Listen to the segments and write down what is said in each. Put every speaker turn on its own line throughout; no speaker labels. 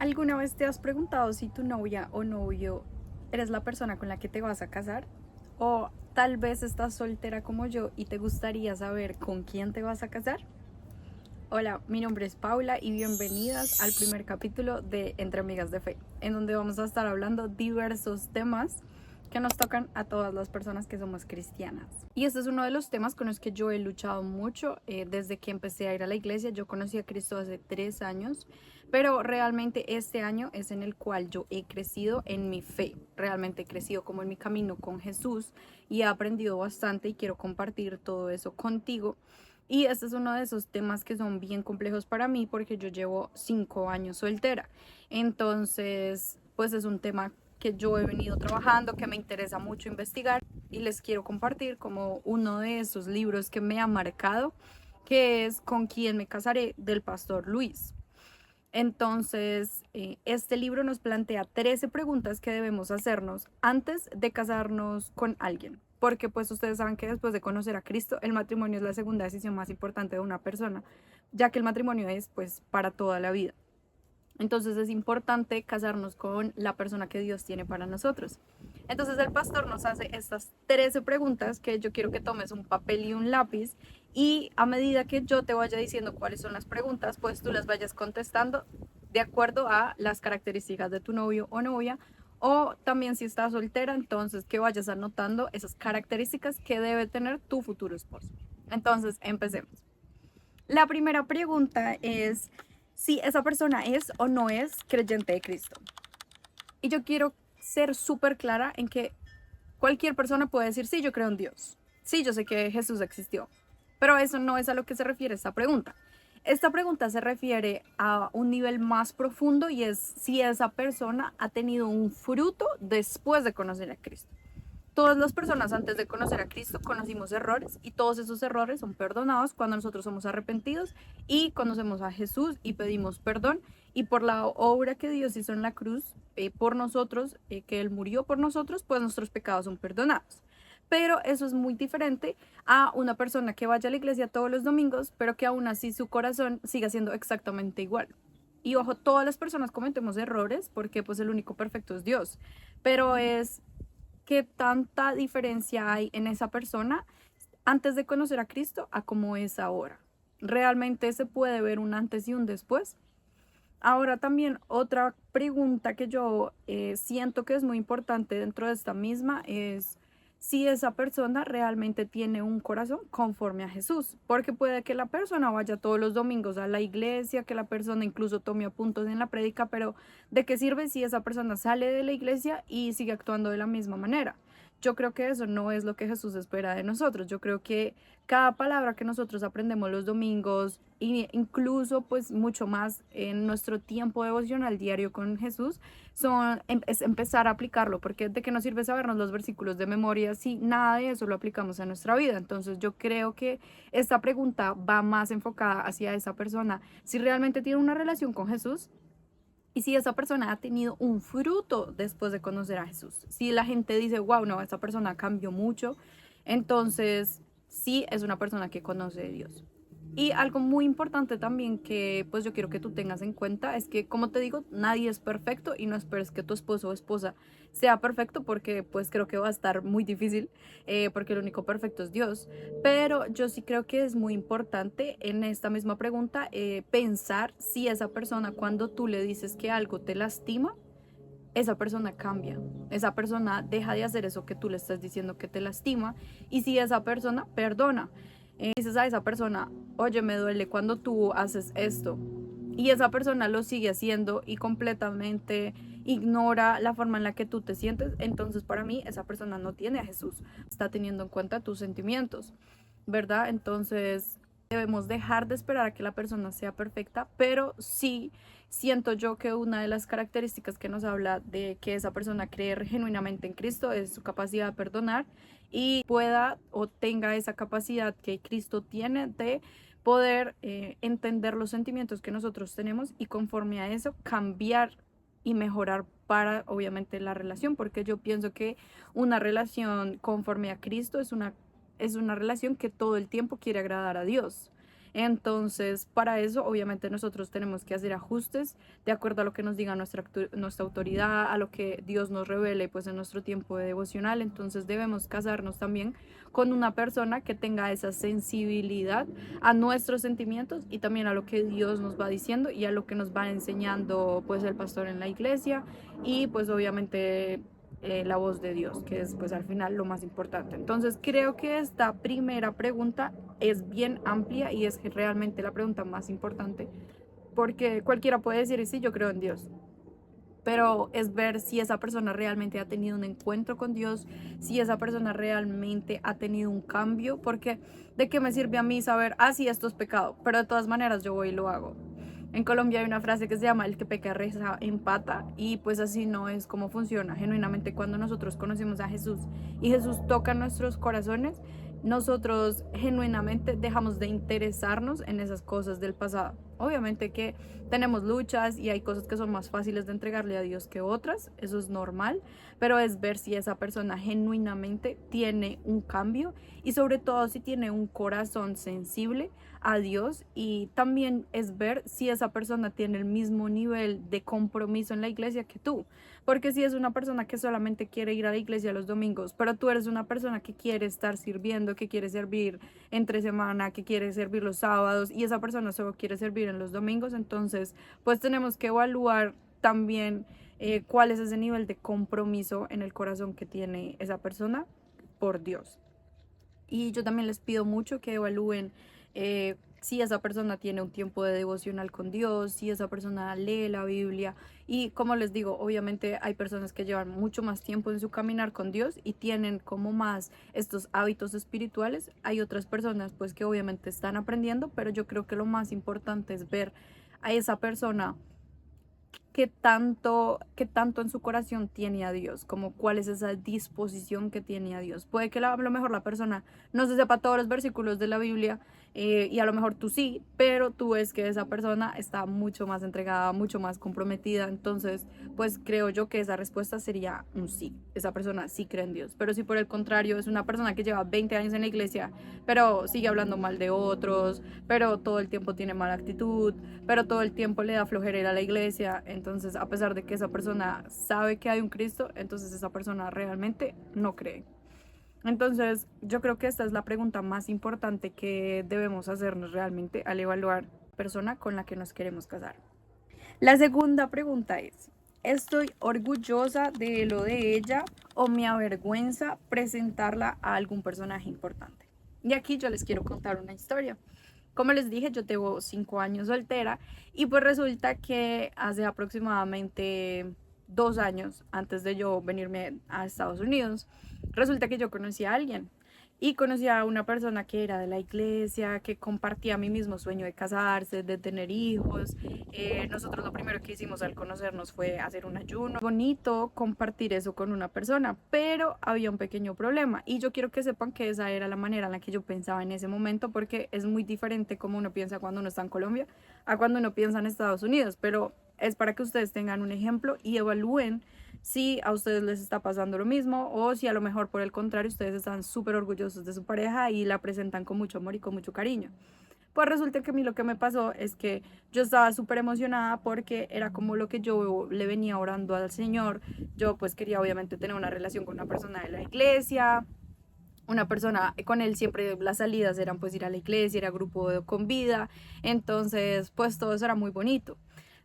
¿Alguna vez te has preguntado si tu novia o novio eres la persona con la que te vas a casar? ¿O tal vez estás soltera como yo y te gustaría saber con quién te vas a casar? Hola, mi nombre es Paula y bienvenidas al primer capítulo de Entre Amigas de Fe, en donde vamos a estar hablando diversos temas que nos tocan a todas las personas que somos cristianas. Y este es uno de los temas con los que yo he luchado mucho desde que empecé a ir a la iglesia. Yo conocí a Cristo hace 3 años, pero realmente este año es en el cual yo he crecido en mi fe. Realmente he crecido como en mi camino con Jesús y he aprendido bastante y quiero compartir todo eso contigo. Y este es uno de esos temas que son bien complejos para mí porque yo llevo 5 años soltera. Entonces, pues es un tema que yo he venido trabajando, que me interesa mucho investigar y les quiero compartir como uno de esos libros que me ha marcado, que es Con quién me casaré, del pastor Luis. Entonces, este libro nos plantea 13 preguntas que debemos hacernos antes de casarnos con alguien. Porque pues ustedes saben que después de conocer a Cristo, el matrimonio es la segunda decisión más importante de una persona, ya que el matrimonio es pues para toda la vida. Entonces es importante casarnos con la persona que Dios tiene para nosotros. Entonces el pastor nos hace estas 13 preguntas que yo quiero que tomes un papel y un lápiz y a medida que yo te vaya diciendo cuáles son las preguntas, pues tú las vayas contestando de acuerdo a las características de tu novio o novia, o también si estás soltera, entonces que vayas anotando esas características que debe tener tu futuro esposo. Entonces empecemos. La primera pregunta es si esa persona es o no es creyente de Cristo. Y yo quiero ser súper clara en que cualquier persona puede decir, sí, yo creo en Dios. Sí, yo sé que Jesús existió. Pero eso no es a lo que se refiere esta pregunta. Esta pregunta se refiere a un nivel más profundo y es si esa persona ha tenido un fruto después de conocer a Cristo. Todas las personas antes de conocer a Cristo conocimos errores y todos esos errores son perdonados cuando nosotros somos arrepentidos y conocemos a Jesús y pedimos perdón y por la obra que Dios hizo en la cruz por nosotros, que Él murió por nosotros, pues nuestros pecados son perdonados. Pero eso es muy diferente a una persona que vaya a la iglesia todos los domingos, pero que aún así su corazón siga siendo exactamente igual. Y ojo, todas las personas cometemos errores porque pues el único perfecto es Dios, pero es qué tanta diferencia hay en esa persona antes de conocer a Cristo a cómo es ahora. Realmente se puede ver un antes y un después. Ahora también otra pregunta que yo siento que es muy importante dentro de esta misma es si esa persona realmente tiene un corazón conforme a Jesús, porque puede que la persona vaya todos los domingos a la iglesia, que la persona incluso tome apuntes en la prédica, pero ¿de qué sirve si esa persona sale de la iglesia y sigue actuando de la misma manera? Yo creo que eso no es lo que Jesús espera de nosotros. Yo creo que cada palabra que nosotros aprendemos los domingos e incluso pues mucho más en nuestro tiempo devocional diario con Jesús es empezar a aplicarlo, porque de qué nos sirve sabernos los versículos de memoria si nada de eso lo aplicamos a nuestra vida. Entonces yo creo que esta pregunta va más enfocada hacia esa persona, si realmente tiene una relación con Jesús y si esa persona ha tenido un fruto después de conocer a Jesús. Si la gente dice, wow, no, esa persona cambió mucho, entonces sí es una persona que conoce a Dios. Y algo muy importante también que pues yo quiero que tú tengas en cuenta es que, como te digo, nadie es perfecto y no esperes que tu esposo o esposa sea perfecto porque pues creo que va a estar muy difícil porque el único perfecto es Dios. Pero yo sí creo que es muy importante en esta misma pregunta pensar si esa persona cuando tú le dices que algo te lastima, esa persona cambia, esa persona deja de hacer eso que tú le estás diciendo que te lastima y si esa persona perdona, dices a esa persona, oye, me duele cuando tú haces esto y esa persona lo sigue haciendo y completamente ignora la forma en la que tú te sientes, entonces para mí esa persona no tiene a Jesús, está teniendo en cuenta tus sentimientos, ¿verdad? Entonces debemos dejar de esperar a que la persona sea perfecta, pero sí siento yo que una de las características que nos habla de que esa persona cree genuinamente en Cristo es su capacidad de perdonar y pueda o tenga esa capacidad que Cristo tiene de poder entender los sentimientos que nosotros tenemos y conforme a eso cambiar y mejorar para obviamente la relación, porque yo pienso que una relación conforme a Cristo es una relación que todo el tiempo quiere agradar a Dios. Entonces, para eso, obviamente, nosotros tenemos que hacer ajustes de acuerdo a lo que nos diga nuestra autoridad, a lo que Dios nos revele, pues en nuestro tiempo de devocional. Entonces, debemos casarnos también con una persona que tenga esa sensibilidad a nuestros sentimientos y también a lo que Dios nos va diciendo y a lo que nos va enseñando, pues, el pastor en la iglesia y, pues, obviamente la voz de Dios, que es pues al final lo más importante. Entonces creo que esta primera pregunta es bien amplia y es realmente la pregunta más importante, porque cualquiera puede decir, sí, yo creo en Dios, pero es ver si esa persona realmente ha tenido un encuentro con Dios, si esa persona realmente ha tenido un cambio, porque ¿de qué me sirve a mí saber, sí, esto es pecado, pero de todas maneras yo voy y lo hago? En Colombia hay una frase que se llama el que peca reza empata y pues así no es como funciona. Genuinamente cuando nosotros conocemos a Jesús y Jesús toca nuestros corazones, nosotros genuinamente dejamos de interesarnos en esas cosas del pasado. Obviamente que tenemos luchas y hay cosas que son más fáciles de entregarle a Dios que otras, eso es normal, pero es ver si esa persona genuinamente tiene un cambio y sobre todo si tiene un corazón sensible a Dios, y también es ver si esa persona tiene el mismo nivel de compromiso en la iglesia que tú, porque si es una persona que solamente quiere ir a la iglesia los domingos, pero tú eres una persona que quiere estar sirviendo, que quiere servir entre semana, que quiere servir los sábados y esa persona solo quiere servir en los domingos, entonces pues tenemos que evaluar también cuál es ese nivel de compromiso en el corazón que tiene esa persona por Dios. Y yo también les pido mucho que evalúen si esa persona tiene un tiempo de devocional con Dios, si esa persona lee la Biblia. Y como les digo, obviamente hay personas que llevan mucho más tiempo en su caminar con Dios y tienen como más estos hábitos espirituales. Hay otras personas pues que obviamente están aprendiendo, pero yo creo que lo más importante es ver a esa persona qué tanto en su corazón tiene a Dios, como cuál es esa disposición que tiene a Dios. Puede que a lo mejor la persona no se sepa todos los versículos de la Biblia y a lo mejor tú sí, pero tú ves que esa persona está mucho más entregada, mucho más comprometida, entonces pues creo yo que esa respuesta sería un sí, esa persona sí cree en Dios. Pero si por el contrario es una persona que lleva 20 años en la iglesia, pero sigue hablando mal de otros, pero todo el tiempo tiene mala actitud, pero todo el tiempo le da flojera ir a la iglesia, entonces a pesar de que esa persona sabe que hay un Cristo, entonces esa persona realmente no cree. Entonces yo creo que esta es la pregunta más importante que debemos hacernos realmente al evaluar persona con la que nos queremos casar. La segunda pregunta es, ¿estoy orgullosa de lo de ella o me avergüenza presentarla a algún personaje importante? Y aquí yo les quiero contar una historia. Como les dije, yo tengo 5 años soltera y pues resulta que hace aproximadamente 2 años antes de yo venirme a Estados Unidos, resulta que yo conocí a alguien y conocí a una persona que era de la iglesia, que compartía mi mismo sueño de casarse, de tener hijos. Nosotros lo primero que hicimos al conocernos fue hacer un ayuno. Bonito compartir eso con una persona, pero había un pequeño problema y yo quiero que sepan que esa era la manera en la que yo pensaba en ese momento, porque es muy diferente como uno piensa cuando uno está en Colombia a cuando uno piensa en Estados Unidos, pero es para que ustedes tengan un ejemplo y evalúen si a ustedes les está pasando lo mismo o si a lo mejor por el contrario ustedes están súper orgullosos de su pareja y la presentan con mucho amor y con mucho cariño. Pues resulta que a mí lo que me pasó es que yo estaba súper emocionada porque era como lo que yo le venía orando al Señor. Yo pues quería obviamente tener una relación con una persona de la iglesia, una persona con él siempre las salidas eran pues ir a la iglesia, era grupo de convida, entonces pues todo eso era muy bonito.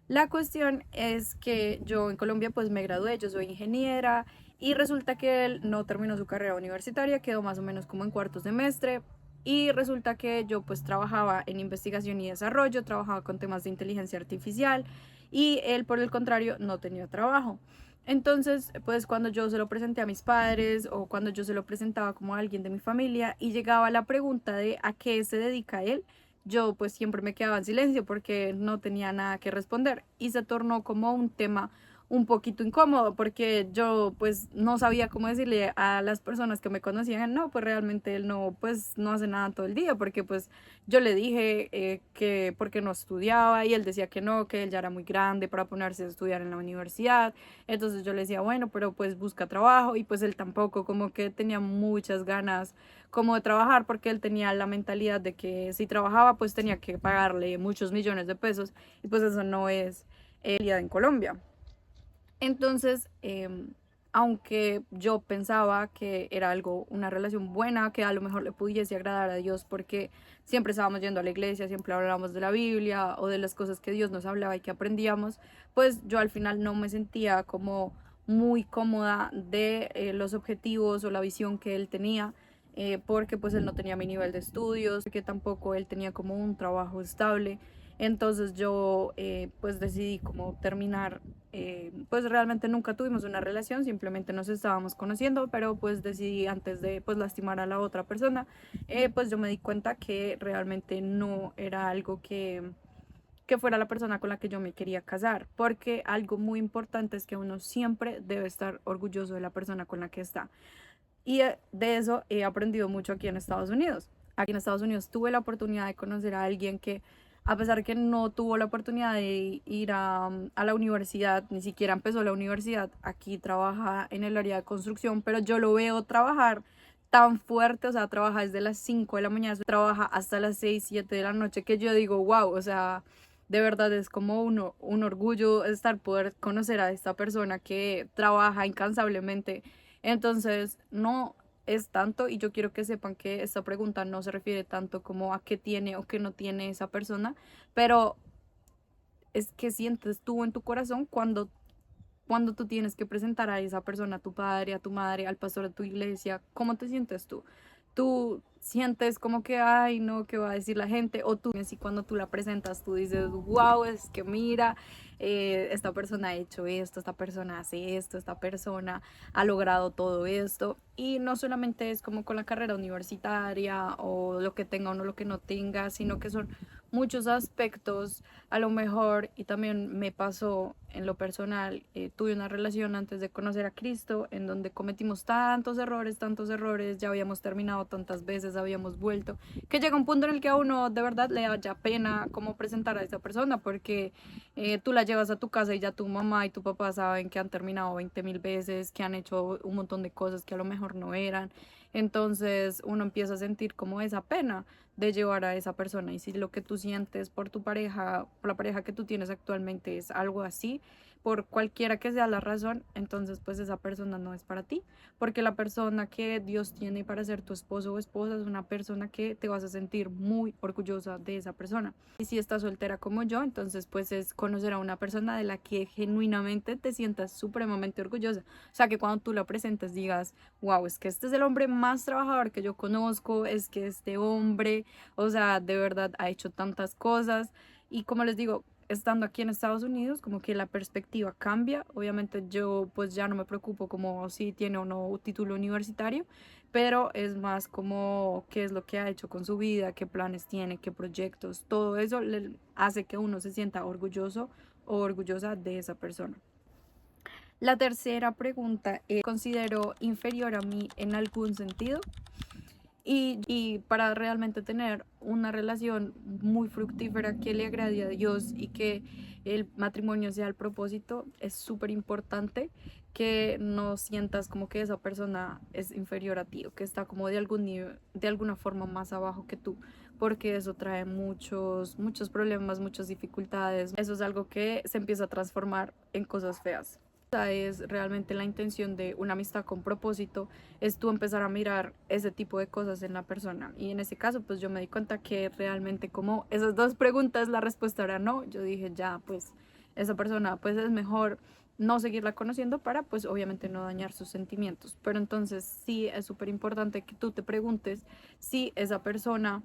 La cuestión es que yo en Colombia pues me gradué, yo soy ingeniera y resulta que él no terminó su carrera universitaria, quedó más o menos como en cuarto semestre y resulta que yo pues trabajaba en investigación y desarrollo, trabajaba con temas de inteligencia artificial y él por el contrario no tenía trabajo. Entonces, pues cuando yo se lo presenté a mis padres o cuando yo se lo presentaba como a alguien de mi familia y llegaba la pregunta de a qué se dedica él, yo pues siempre me quedaba en silencio porque no tenía nada que responder y se tornó como un tema un poquito incómodo porque yo pues no sabía cómo decirle a las personas que me conocían, no, pues realmente él no, pues no hace nada todo el día, porque pues yo le dije que porque no estudiaba y él decía que no, que él ya era muy grande para ponerse a estudiar en la universidad. Entonces yo le decía, bueno, pero pues busca trabajo, y pues él tampoco como que tenía muchas ganas como de trabajar, porque él tenía la mentalidad de que si trabajaba pues tenía que pagarle muchos millones de pesos, y pues eso no es realidad en Colombia. Entonces, aunque yo pensaba que era algo, una relación buena, que a lo mejor le pudiese agradar a Dios, porque siempre estábamos yendo a la iglesia, siempre hablábamos de la Biblia o de las cosas que Dios nos hablaba y que aprendíamos, pues yo al final no me sentía como muy cómoda de los objetivos o la visión que él tenía, porque pues él no tenía mi nivel de estudios, que tampoco él tenía como un trabajo estable. Entonces yo pues decidí como terminar, pues realmente nunca tuvimos una relación, simplemente nos estábamos conociendo, pero pues decidí antes de pues lastimar a la otra persona, pues yo me di cuenta que realmente no era algo que fuera la persona con la que yo me quería casar, porque algo muy importante es que uno siempre debe estar orgulloso de la persona con la que está. Y de eso he aprendido mucho aquí en Estados Unidos. Aquí en Estados Unidos tuve la oportunidad de conocer a alguien que, a pesar de que no tuvo la oportunidad de ir a la universidad, ni siquiera empezó la universidad, aquí trabaja en el área de construcción, pero yo lo veo trabajar tan fuerte, o sea, trabaja desde las 5 de la mañana, trabaja hasta las 6 7 de la noche, que yo digo, wow, o sea, de verdad es como un orgullo estar poder conocer a esta persona que trabaja incansablemente. Entonces, no es tanto, y yo quiero que sepan que esta pregunta no se refiere tanto como a qué tiene o qué no tiene esa persona, pero es que sientes tú en tu corazón cuando tú tienes que presentar a esa persona, a tu padre, a tu madre, al pastor de tu iglesia. ¿Cómo te sientes tú? Tú sientes como que, ay, no, ¿qué va a decir la gente? O tú, así cuando tú la presentas, tú dices, wow, es que mira, esta persona ha hecho esto, esta persona hace esto, esta persona ha logrado todo esto. Y no solamente es como con la carrera universitaria o lo que tenga o no lo que no tenga, sino que son muchos aspectos a lo mejor. Y también me pasó en lo personal, tuve una relación antes de conocer a Cristo en donde cometimos tantos errores, ya habíamos terminado tantas veces, habíamos vuelto, que llega un punto en el que a uno de verdad le da ya pena cómo presentar a esa persona, porque tú la llevas a tu casa y ya tu mamá y tu papá saben que han terminado 20.000 veces, que han hecho un montón de cosas que a lo mejor no eran. Entonces uno empieza a sentir como esa pena de llevar a esa persona. Y si lo que tú sientes por tu pareja, por la pareja que tú tienes actualmente es algo así, por cualquiera que sea la razón, entonces pues esa persona no es para ti, porque la persona que Dios tiene para ser tu esposo o esposa es una persona que te vas a sentir muy orgullosa de esa persona. Y si estás soltera como yo, entonces pues es conocer a una persona de la que genuinamente te sientas supremamente orgullosa. O sea, que cuando tú la presentes digas, wow, es que este es el hombre más trabajador que yo conozco, es que este hombre, o sea, de verdad ha hecho tantas cosas. Y como les digo, estando aquí en Estados Unidos, como que la perspectiva cambia. Obviamente yo pues ya no me preocupo como si tiene o no un título universitario, pero es más como qué es lo que ha hecho con su vida, qué planes tiene, qué proyectos, todo eso le hace que uno se sienta orgulloso o orgullosa de esa persona. La tercera pregunta es, ¿considero inferior a mí en algún sentido? Y para realmente tener una relación muy fructífera que le agrade a Dios y que el matrimonio sea el propósito, es súper importante que no sientas como que esa persona es inferior a ti o que está como de algún nivel, de alguna forma más abajo que tú, porque eso trae muchos problemas, muchas dificultades. Eso es algo que se empieza a transformar en cosas feas. Esa es realmente la intención de una amistad con propósito, es tú empezar a mirar ese tipo de cosas en la persona. Y en ese caso, pues yo me di cuenta que realmente como esas dos preguntas, la respuesta era no. Yo dije, ya, pues esa persona, pues es mejor no seguirla conociendo para, pues obviamente no dañar sus sentimientos. Pero entonces sí es súper importante que tú te preguntes si esa persona,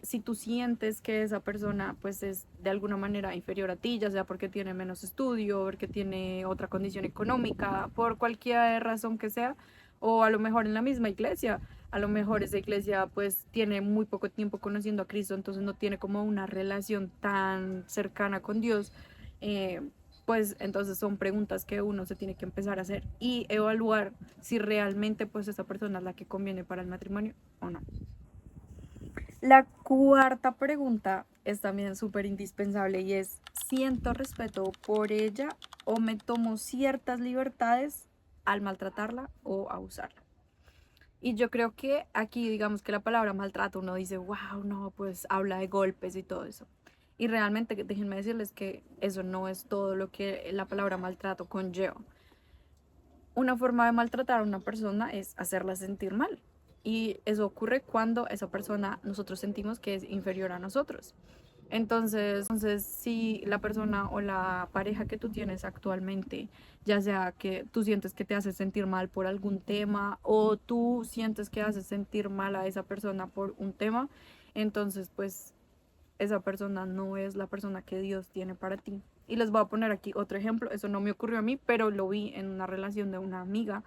si tú sientes que esa persona pues es de alguna manera inferior a ti, ya sea porque tiene menos estudio, porque tiene otra condición económica, por cualquier razón que sea, o a lo mejor en la misma iglesia, a lo mejor esa iglesia pues tiene muy poco tiempo conociendo a Cristo, entonces no tiene como una relación tan cercana con Dios, eh, pues entonces son preguntas que uno se tiene que empezar a hacer y evaluar si realmente pues esa persona es la que conviene para el matrimonio o no. La cuarta pregunta es también súper indispensable y es, ¿siento respeto por ella o me tomo ciertas libertades al maltratarla o abusarla? Y yo creo que aquí, digamos que la palabra maltrato, uno dice, wow, no, pues habla de golpes y todo eso. Y realmente déjenme decirles que eso no es todo lo que la palabra maltrato conlleva. Una forma de maltratar a una persona es hacerla sentir mal. Y eso ocurre cuando esa persona nosotros sentimos que es inferior a nosotros. Entonces, si la persona o la pareja que tú tienes actualmente, ya sea que tú sientes que te hace sentir mal por algún tema o tú sientes que haces sentir mal a esa persona por un tema, entonces pues esa persona no es la persona que Dios tiene para ti. Y les voy a poner aquí otro ejemplo, eso no me ocurrió a mí, pero lo vi en una relación de una amiga.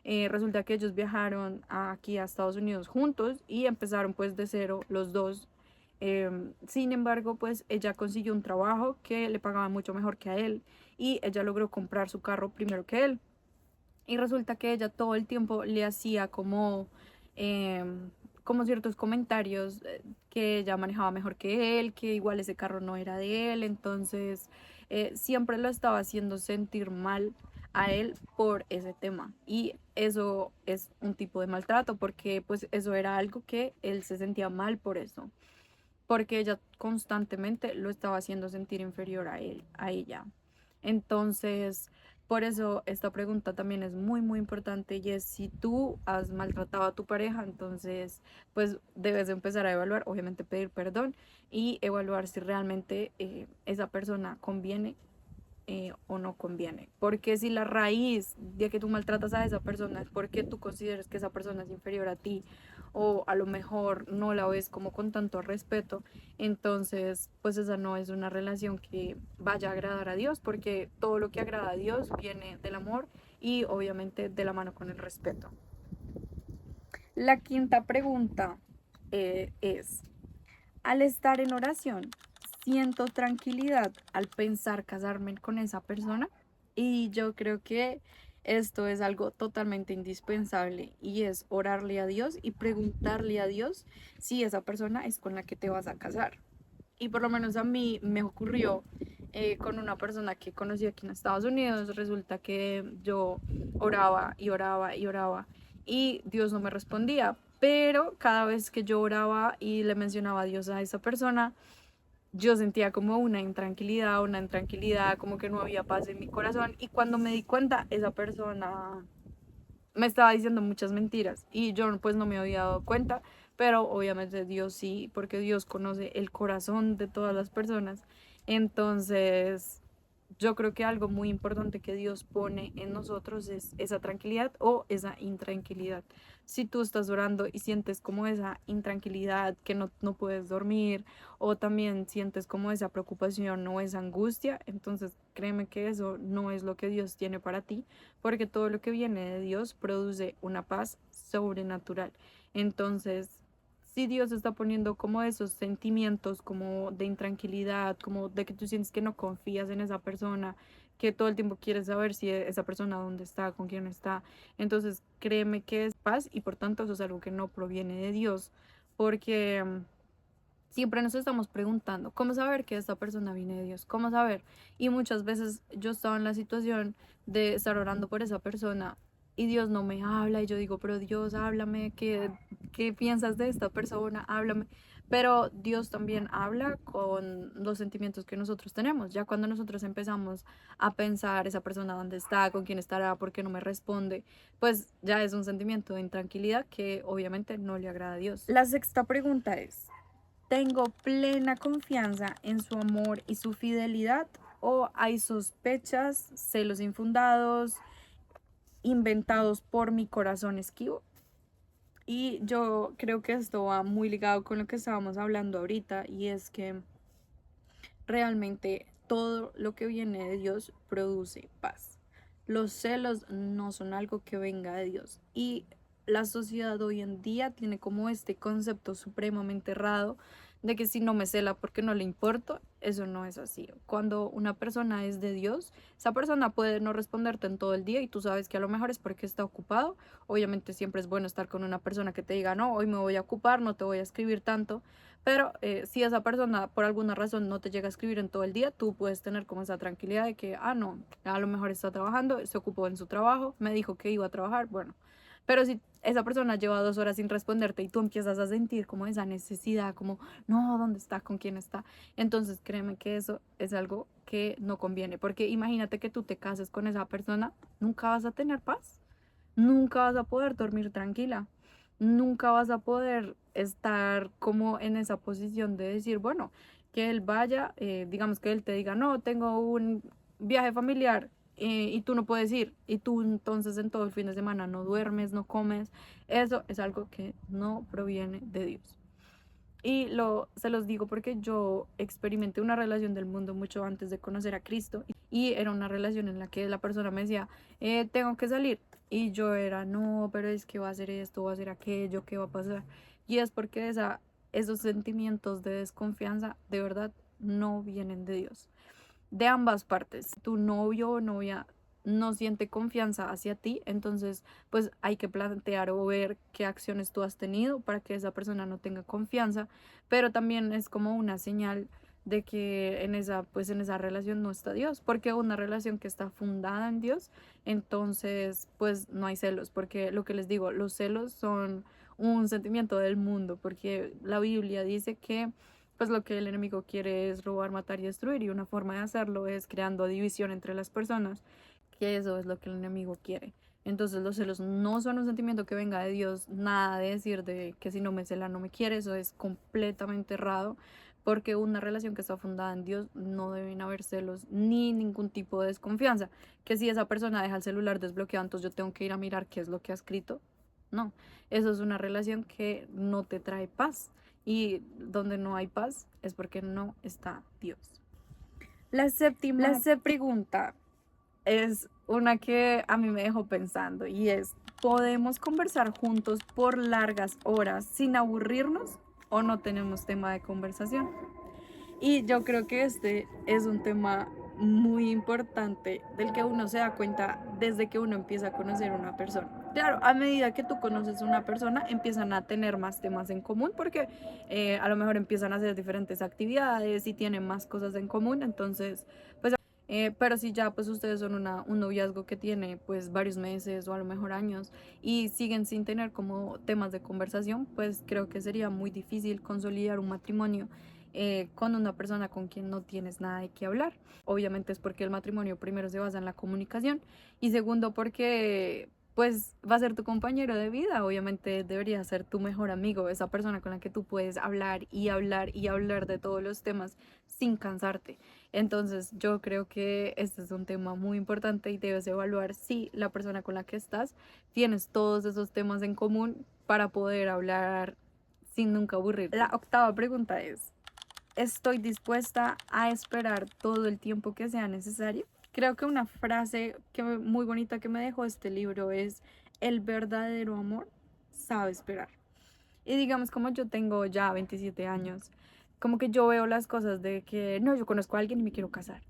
Resulta que ellos viajaron aquí a Estados Unidos juntos y empezaron pues de cero los dos. Sin embargo, pues ella consiguió un trabajo que le pagaba mucho mejor que a él y ella logró comprar su carro primero que él. Y resulta que ella todo el tiempo le hacía como ciertos comentarios que ella manejaba mejor que él, que igual ese carro no era de él, entonces siempre lo estaba haciendo sentir mal a él por ese tema. Y eso es un tipo de maltrato porque pues eso era algo que él se sentía mal por eso, porque ella constantemente lo estaba haciendo sentir inferior a él, a ella. Entonces, por eso esta pregunta también es muy, muy importante y es si tú has maltratado a tu pareja, entonces, pues debes de empezar a evaluar, obviamente pedir perdón y evaluar si realmente esa persona conviene o no conviene. Porque si la raíz de que tú maltratas a esa persona es porque tú consideras que esa persona es inferior a ti o a lo mejor no la ves como con tanto respeto, entonces pues esa no es una relación que vaya a agradar a Dios, porque todo lo que agrada a Dios viene del amor y obviamente de la mano con el respeto. La quinta pregunta es, al estar en oración, siento tranquilidad al pensar casarme con esa persona y yo creo que esto es algo totalmente indispensable y es orarle a Dios y preguntarle a Dios si esa persona es con la que te vas a casar. Y por lo menos a mí me ocurrió con una persona que conocí aquí en Estados Unidos. Resulta que yo oraba y oraba y oraba y Dios no me respondía. Pero cada vez que yo oraba y le mencionaba a Dios a esa persona, yo sentía como una intranquilidad, como que no había paz en mi corazón. Y cuando me di cuenta, esa persona me estaba diciendo muchas mentiras y yo pues no me había dado cuenta, pero obviamente Dios sí, porque Dios conoce el corazón de todas las personas. Entonces, yo creo que algo muy importante que Dios pone en nosotros es esa tranquilidad o esa intranquilidad. Si tú estás orando y sientes como esa intranquilidad, que no puedes dormir, o también sientes como esa preocupación o esa angustia, entonces créeme que eso no es lo que Dios tiene para ti, porque todo lo que viene de Dios produce una paz sobrenatural. Entonces, si Dios está poniendo como esos sentimientos como de intranquilidad, como de que tú sientes que no confías en esa persona, que todo el tiempo quieres saber si esa persona dónde está, con quién está, entonces créeme que es paz y por tanto eso es algo que no proviene de Dios, porque siempre nos estamos preguntando, ¿cómo saber que esta persona viene de Dios? ¿Cómo saber? Y muchas veces yo estaba en la situación de estar orando por esa persona y Dios no me habla y yo digo, pero Dios, háblame, ¿qué piensas de esta persona? Háblame. Pero Dios también habla con los sentimientos que nosotros tenemos. Ya cuando nosotros empezamos a pensar, esa persona dónde está, con quién estará, por qué no me responde, pues ya es un sentimiento de intranquilidad que obviamente no le agrada a Dios. La sexta pregunta es, ¿tengo plena confianza en su amor y su fidelidad o hay sospechas, celos infundados, inventados por mi corazón esquivo? Y yo creo que esto va muy ligado con lo que estábamos hablando ahorita y es que realmente todo lo que viene de Dios produce paz. Los celos no son algo que venga de Dios y la sociedad hoy en día tiene como este concepto supremamente errado de que si no me cela porque no le importo, eso no es así. Cuando una persona es de Dios, esa persona puede no responderte en todo el día y tú sabes que a lo mejor es porque está ocupado. Obviamente siempre es bueno estar con una persona que te diga, no, hoy me voy a ocupar, no te voy a escribir tanto, pero si esa persona por alguna razón no te llega a escribir en todo el día, tú puedes tener como esa tranquilidad de que, ah, no, a lo mejor está trabajando, se ocupó en su trabajo, me dijo que iba a trabajar, bueno. Pero si esa persona lleva 2 horas sin responderte y tú empiezas a sentir como esa necesidad, como, no, ¿dónde está? ¿Con quién está? Entonces créeme que eso es algo que no conviene, porque imagínate que tú te cases con esa persona, nunca vas a tener paz, nunca vas a poder dormir tranquila, nunca vas a poder estar como en esa posición de decir, bueno, que él vaya, digamos que él te diga, no, tengo un viaje familiar y tú no puedes ir y tú entonces en todo el fin de semana no duermes, no comes, eso es algo que no proviene de Dios. Y se los digo porque yo experimenté una relación del mundo mucho antes de conocer a Cristo y era una relación en la que la persona me decía, tengo que salir. Y yo era, no, pero es que va a hacer esto, va a hacer aquello, ¿qué va a pasar? Y es porque esos sentimientos de desconfianza de verdad no vienen de Dios, de ambas partes. Tu novio o novia no siente confianza hacia ti, entonces pues hay que plantear o ver qué acciones tú has tenido para que esa persona no tenga confianza, pero también es como una señal de que en esa relación no está Dios, porque una relación que está fundada en Dios, entonces pues no hay celos, porque lo que les digo, los celos son un sentimiento del mundo, porque la Biblia dice que pues lo que el enemigo quiere es robar, matar y destruir, y una forma de hacerlo es creando división entre las personas, que eso es lo que el enemigo quiere. Entonces los celos no son un sentimiento que venga de Dios, nada de decir de que si no me cela no me quiere, eso es completamente errado, porque una relación que está fundada en Dios no deben haber celos ni ningún tipo de desconfianza, que si esa persona deja el celular desbloqueado, entonces yo tengo que ir a mirar qué es lo que ha escrito. No, eso es una relación que no te trae paz. Y donde no hay paz es porque no está Dios. La séptima pregunta es una que a mí me dejó pensando y es, ¿podemos conversar juntos por largas horas sin aburrirnos o no tenemos tema de conversación? Y yo creo que este es un tema muy importante del que uno se da cuenta desde que uno empieza a conocer a una persona. Claro, a medida que tú conoces a una persona, empiezan a tener más temas en común porque a lo mejor empiezan a hacer diferentes actividades y tienen más cosas en común. Entonces, pues, pero si ya pues ustedes son un noviazgo que tiene pues varios meses o a lo mejor años y siguen sin tener como temas de conversación, pues creo que sería muy difícil consolidar un matrimonio con una persona con quien no tienes nada de qué hablar. Obviamente es porque el matrimonio primero se basa en la comunicación y segundo porque pues va a ser tu compañero de vida, obviamente debería ser tu mejor amigo, esa persona con la que tú puedes hablar y hablar y hablar de todos los temas sin cansarte. Entonces yo creo que este es un tema muy importante y debes evaluar si la persona con la que estás tienes todos esos temas en común para poder hablar sin nunca aburrir. La octava pregunta es, estoy dispuesta a esperar todo el tiempo que sea necesario. Creo que una frase muy bonita que me dejó este libro es, el verdadero amor sabe esperar. Y digamos, como yo tengo ya 27 años, como que yo veo las cosas de que, no, yo conozco a alguien y me quiero casar.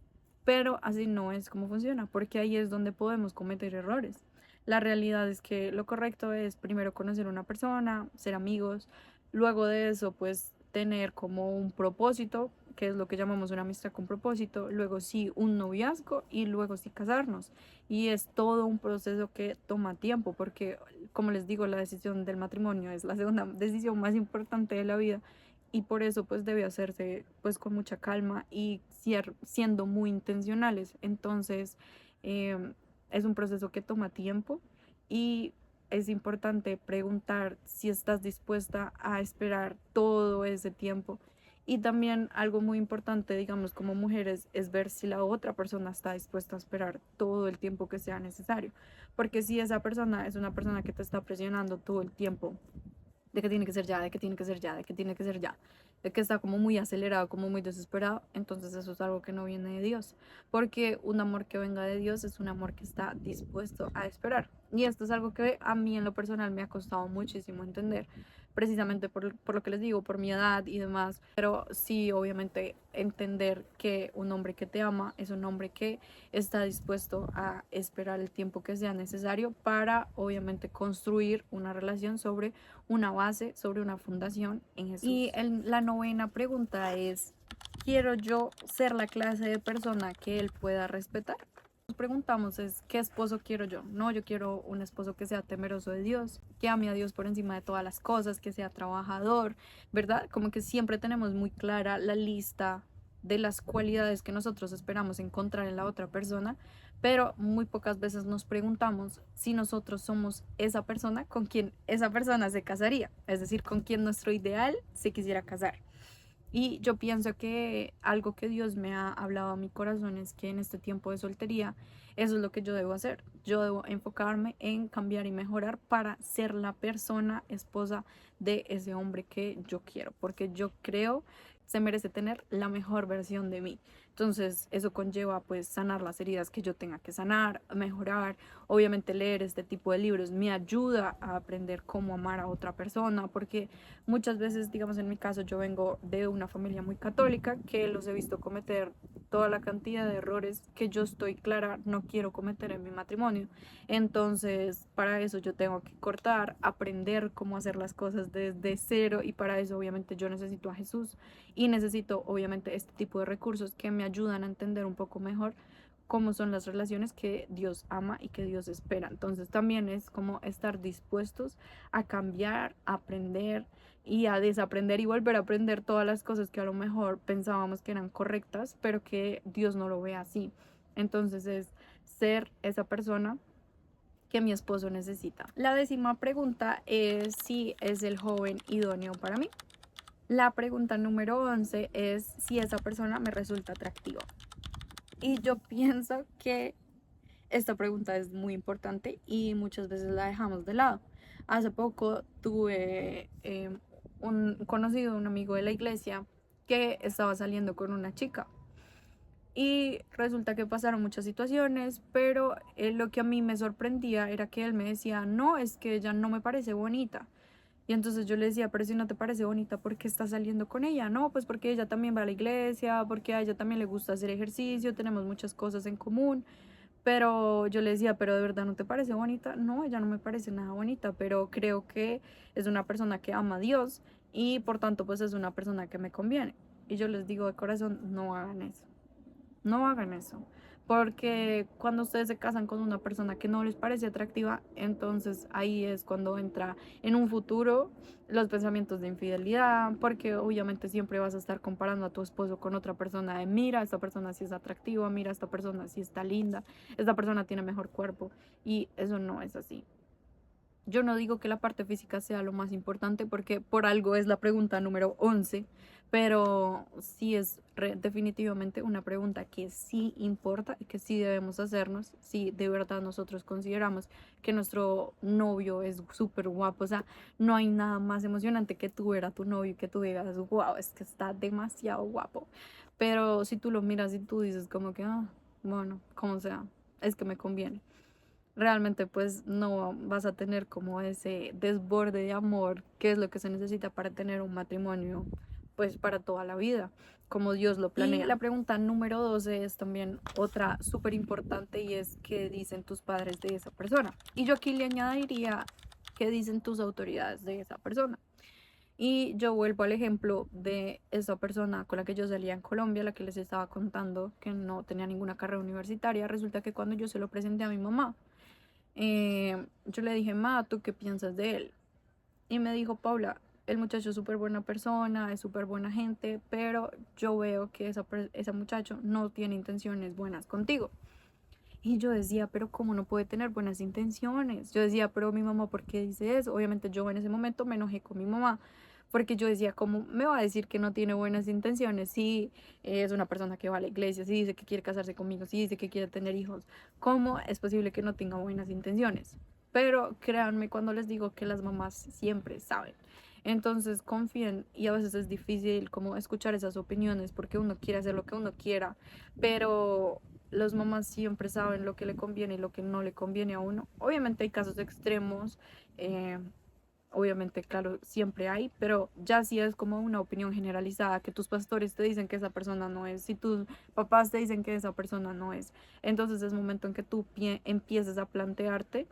Pero así no es como funciona, porque ahí es donde podemos cometer errores. La realidad es que lo correcto es primero conocer a una persona, ser amigos, luego de eso pues tener como un propósito, que es lo que llamamos una amistad con propósito, luego sí un noviazgo y luego sí casarnos. Y es todo un proceso que toma tiempo, porque como les digo, la decisión del matrimonio es la segunda decisión más importante de la vida y por eso pues debe hacerse pues con mucha calma y siendo muy intencionales. Entonces es un proceso que toma tiempo y es importante preguntar si estás dispuesta a esperar todo ese tiempo. Y también algo muy importante, digamos, como mujeres, es ver si la otra persona está dispuesta a esperar todo el tiempo que sea necesario. Porque si esa persona es una persona que te está presionando todo el tiempo, de que tiene que ser ya, de que tiene que ser ya, de que tiene que ser ya, de que está como muy acelerado, como muy desesperado, entonces eso es algo que no viene de Dios, porque un amor que venga de Dios es un amor que está dispuesto a esperar. Y esto es algo que a mí en lo personal me ha costado muchísimo entender, precisamente por lo que les digo, por mi edad y demás. Pero sí, obviamente, entender que un hombre que te ama es un hombre que está dispuesto a esperar el tiempo que sea necesario para, obviamente, construir una relación sobre una base, sobre una fundación en Jesús. Y la novena pregunta es, ¿quiero yo ser la clase de persona que él pueda respetar? Nos preguntamos es, ¿qué esposo quiero yo? No, yo quiero un esposo que sea temeroso de Dios, que ame a Dios por encima de todas las cosas, que sea trabajador, ¿verdad? Como que siempre tenemos muy clara la lista de las cualidades que nosotros esperamos encontrar en la otra persona, pero muy pocas veces nos preguntamos si nosotros somos esa persona con quien esa persona se casaría, es decir, con quien nuestro ideal se quisiera casar. Y yo pienso que algo que Dios me ha hablado a mi corazón es que en este tiempo de soltería, eso es lo que yo debo hacer. Yo debo enfocarme en cambiar y mejorar para ser la persona esposa de ese hombre que yo quiero, porque yo creo se merece tener la mejor versión de mí. Entonces, eso conlleva pues sanar las heridas que yo tenga que sanar, mejorar. Obviamente leer este tipo de libros me ayuda a aprender cómo amar a otra persona, porque muchas veces, digamos en mi caso, yo vengo de una familia muy católica que los he visto cometer toda la cantidad de errores que yo estoy clara no quiero cometer en mi matrimonio. Entonces, para eso yo tengo que cortar, aprender cómo hacer las cosas desde cero, y para eso obviamente yo necesito a Jesús y necesito obviamente este tipo de recursos que me ayudan a entender un poco mejor cómo son las relaciones que Dios ama y que Dios espera. Entonces también es como estar dispuestos a cambiar, a aprender y a desaprender y volver a aprender todas las cosas que a lo mejor pensábamos que eran correctas, pero que Dios no lo ve así. Entonces es ser esa persona que mi esposo necesita. La décima pregunta es si es el joven idóneo para mí. La pregunta número 11 es si esa persona me resulta atractiva. Y yo pienso que esta pregunta es muy importante y muchas veces la dejamos de lado. Hace poco tuve un conocido, un amigo de la iglesia, que estaba saliendo con una chica. Y resulta que pasaron muchas situaciones, pero lo que a mí me sorprendía era que él me decía, no, es que ella no me parece bonita. Y entonces yo le decía, pero si no te parece bonita, ¿por qué estás saliendo con ella? No, pues porque ella también va a la iglesia, porque a ella también le gusta hacer ejercicio, tenemos muchas cosas en común. Pero yo le decía, pero de verdad no te parece bonita. No, ella no me parece nada bonita, pero creo que es una persona que ama a Dios y por tanto pues es una persona que me conviene. Y yo les digo de corazón, no hagan eso. No hagan eso, porque cuando ustedes se casan con una persona que no les parece atractiva, entonces ahí es cuando entra en un futuro los pensamientos de infidelidad, porque obviamente siempre vas a estar comparando a tu esposo con otra persona de mira, esta persona sí es atractiva, mira, esta persona sí está linda, esta persona tiene mejor cuerpo, y eso no es así. Yo no digo que la parte física sea lo más importante porque por algo es la pregunta número 11, pero sí es definitivamente una pregunta que sí importa y que sí debemos hacernos si de verdad nosotros consideramos que nuestro novio es súper guapo. O sea, no hay nada más emocionante que tú ver a tu novio y que tú digas, wow, es que está demasiado guapo. Pero si tú lo miras y tú dices como que, ah, bueno, como sea, es que me conviene, realmente pues no vas a tener como ese desborde de amor que es lo que se necesita para tener un matrimonio pues para toda la vida, como Dios lo planea. Y la pregunta número 12 es también otra súper importante y es ¿qué dicen tus padres de esa persona? Y yo aquí le añadiría ¿qué dicen tus autoridades de esa persona? Y yo vuelvo al ejemplo de esa persona con la que yo salía en Colombia, la que les estaba contando que no tenía ninguna carrera universitaria. Resulta que cuando yo se lo presenté a mi mamá, yo le dije, ma, ¿tú qué piensas de él? Y me dijo, Paula, el muchacho es súper buena persona, es súper buena gente, pero yo veo que ese muchacho no tiene intenciones buenas contigo. Y yo decía, pero ¿cómo no puede tener buenas intenciones? Yo decía, pero mi mamá, ¿por qué dice eso? Obviamente yo en ese momento me enojé con mi mamá, porque yo decía, ¿cómo me va a decir que no tiene buenas intenciones si es una persona que va a la iglesia, si dice que quiere casarse conmigo, si dice que quiere tener hijos? ¿Cómo es posible que no tenga buenas intenciones? Pero créanme cuando les digo que las mamás siempre saben. Entonces confíen, y a veces es difícil como escuchar esas opiniones porque uno quiere hacer lo que uno quiera, pero las mamás siempre saben lo que le conviene y lo que no le conviene a uno. Obviamente hay casos extremos, eh, obviamente, claro, siempre hay, pero ya sí es como una opinión generalizada, que tus pastores te dicen que esa persona no es, si tus papás te dicen que esa persona no es, entonces es momento en que tú empieces a plantearte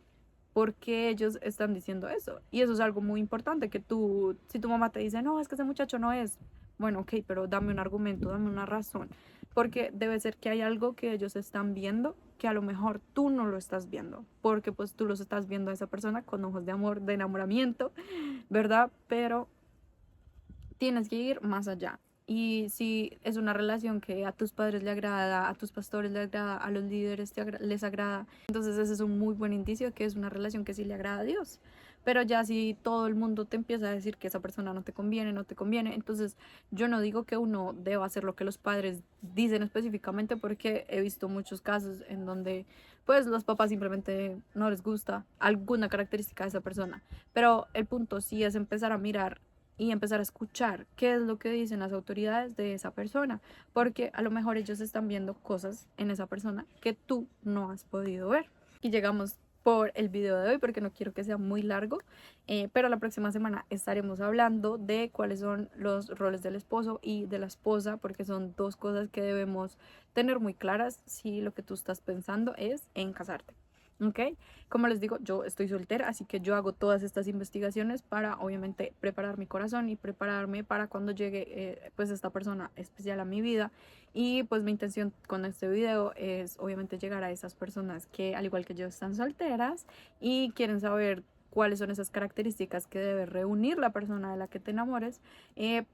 por qué ellos están diciendo eso. Y eso es algo muy importante, que tú, si tu mamá te dice, no, es que ese muchacho no es, bueno, ok, pero dame un argumento, dame una razón, porque debe ser que hay algo que ellos están viendo que a lo mejor tú no lo estás viendo, porque pues tú los estás viendo a esa persona con ojos de amor, de enamoramiento, ¿verdad? Pero tienes que ir más allá. Y si es una relación que a tus padres le agrada, a tus pastores les agrada, a los líderes les agrada, entonces ese es un muy buen indicio de que es una relación que sí le agrada a Dios. Pero ya si todo el mundo te empieza a decir que esa persona no te conviene, no te conviene, entonces yo no digo que uno deba hacer lo que los padres dicen específicamente, porque he visto muchos casos en donde pues los papás simplemente no les gusta alguna característica de esa persona. Pero el punto sí es empezar a mirar y empezar a escuchar qué es lo que dicen las autoridades de esa persona, porque a lo mejor ellos están viendo cosas en esa persona que tú no has podido ver. Y llegamos por el video de hoy, porque no quiero que sea muy largo, pero la próxima semana estaremos hablando de cuáles son los roles del esposo y de la esposa, porque son dos cosas que debemos tener muy claras si lo que tú estás pensando es en casarte. ¿Ok? Como les digo, yo estoy soltera, así que yo hago todas estas investigaciones para obviamente preparar mi corazón y prepararme para cuando llegue pues esta persona especial a mi vida. Y pues mi intención con este video es obviamente llegar a esas personas que al igual que yo están solteras y quieren saber cuáles son esas características que debe reunir la persona de la que te enamores,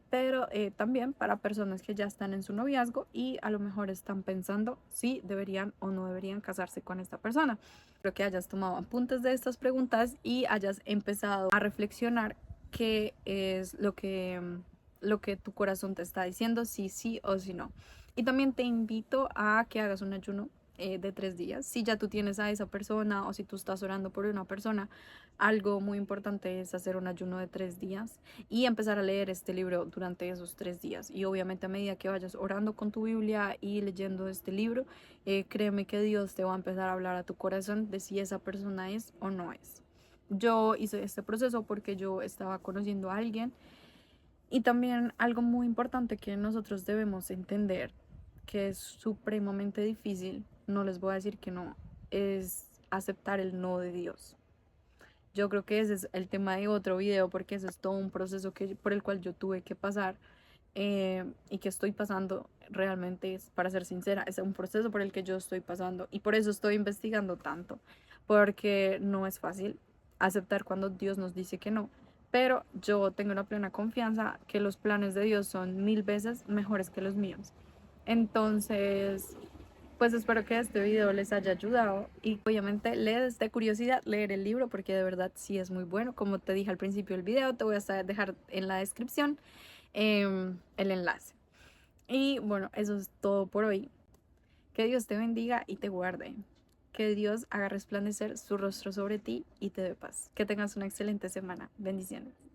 pero también para personas que ya están en su noviazgo y a lo mejor están pensando si deberían o no deberían casarse con esta persona. Espero que hayas tomado apuntes de estas preguntas y hayas empezado a reflexionar qué es lo que tu corazón te está diciendo, si sí o si no. Y también te invito a que hagas un ayuno de 3 días. Si ya tú tienes a esa persona o si tú estás orando por una persona, algo muy importante es hacer un ayuno de 3 días y empezar a leer este libro durante esos 3 días. Y obviamente a medida que vayas orando con tu Biblia y leyendo este libro, créeme que Dios te va a empezar a hablar a tu corazón de si esa persona es o no es. Yo hice este proceso porque yo estaba conociendo a alguien y también algo muy importante que nosotros debemos entender, que es supremamente difícil, no les voy a decir que no, es aceptar el no de Dios. Yo creo que ese es el tema de otro video, porque ese es todo un proceso por el cual yo tuve que pasar y que estoy pasando realmente, es, para ser sincera, es un proceso por el que yo estoy pasando y por eso estoy investigando tanto, porque no es fácil aceptar cuando Dios nos dice que no, pero yo tengo una plena confianza que los planes de Dios son 1000 veces mejores que los míos. Entonces, pues espero que este video les haya ayudado y obviamente les dé curiosidad leer el libro, porque de verdad sí es muy bueno. Como te dije al principio del video, te voy a dejar en la descripción el enlace. Y bueno, eso es todo por hoy. Que Dios te bendiga y te guarde. Que Dios haga resplandecer su rostro sobre ti y te dé paz. Que tengas una excelente semana. Bendiciones.